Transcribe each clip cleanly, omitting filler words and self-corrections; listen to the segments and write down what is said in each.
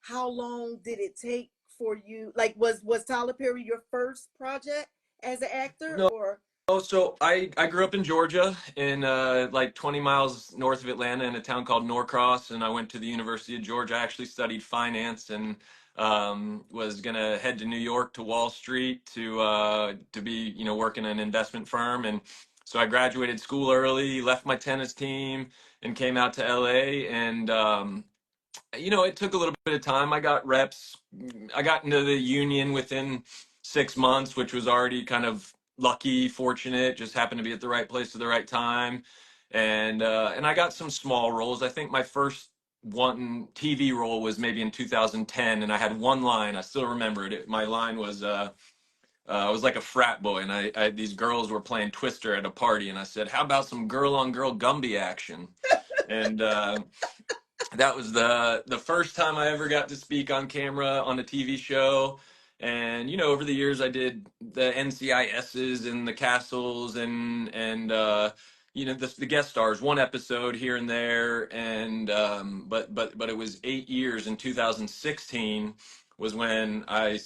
how long did it take for you? Like, was Tyler Perry your first project as an actor, No, or? so I grew up in Georgia, in like 20 miles north of Atlanta, in a town called Norcross, and I went to the University of Georgia. I actually studied finance and was gonna head to New York to Wall Street to be working in an investment firm. And so I graduated school early, left my tennis team, and came out to LA. And it took a little bit of time. I got reps. I got into the union within 6 months, which was already kind of lucky, fortunate, just happened to be at the right place at the right time. And I got some small roles. I think my first one TV role was maybe in 2010, and I had one line. I still remember it. My line was I was like a frat boy, and these girls were playing Twister at a party, and I said, "How about some girl on girl Gumby action?" And that was the first time I ever got to speak on camera on a TV show. And over the years I did the NCISs and the castles and the guest stars, one episode here and there. And but it was 8 years. In 2016 was when I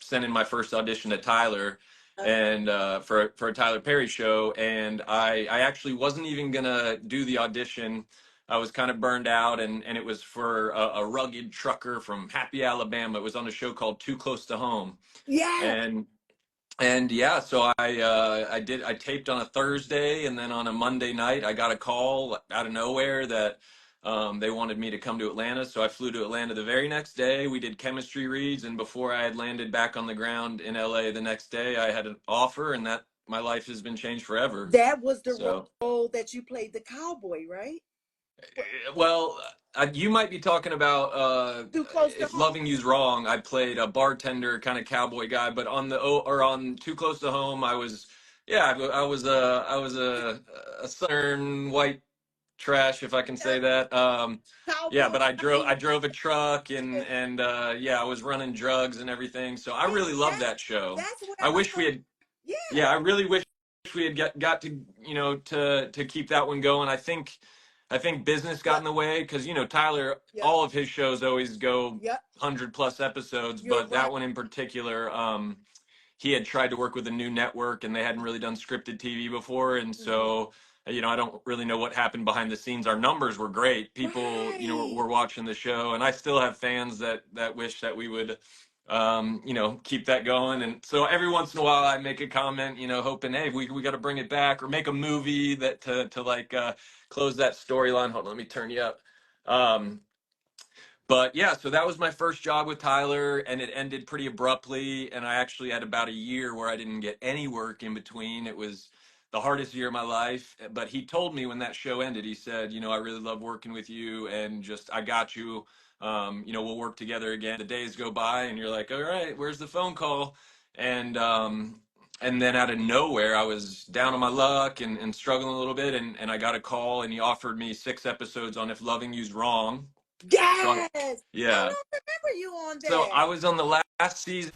sent in my first audition to Tyler, and for a Tyler Perry show. And I actually wasn't even gonna do the audition. I was kind of burned out, and it was for a rugged trucker from Happy, Alabama. It was on a show called Too Close to Home. Yeah, And yeah, so I taped on a Thursday, and then on a Monday night I got a call out of nowhere that they wanted me to come to Atlanta. So I flew to Atlanta the very next day. We did chemistry reads, and before I had landed back on the ground in LA the next day, I had an offer, and that my life has been changed forever. that was the So. role that you played, the cowboy, right? Well, you might be talking about Too close to if home. loving you's wrong. I played a bartender, kind of cowboy guy, but on Too Close to Home, yeah, I was a southern white trash, if I can say that. Yeah, Cowboy. but I I drove mean, I drove a truck, yeah. and yeah, I was running drugs and everything. So I See, really loved that show. that's I where wish we had. yeah, Yeah, I really wish we had got to to keep that one going. I think business got but in the way because Tyler, yep, all of his shows always go yep, 100+ episodes, you're but right. that one in particular, he had tried to work with a new network, and they hadn't really done scripted TV before. And Mhm. so I don't really know what happened behind the scenes. Our numbers were great. People Right. were watching the show, and I still have fans that wish that we would keep that going. And so every once in a while I make a comment, hoping, hey, we got to bring it back, or make a movie that to like close that storyline. Hold on, let me turn you up. um but yeah, so that was my first job with Tyler, and it ended pretty abruptly. And I actually had about a year where I didn't get any work in between. It was the hardest year of my life. But he told me when that show ended, he said, I really love working with you, and just, I got you. We'll work together again. The days go by, and you're like, all right, where's the phone call? And then out of nowhere, I was down on my luck and struggling a little bit, and I got a call, and he offered me 6 episodes on If Loving You's Wrong. So Yes. I yeah. don't remember you on So I that. was on the last season.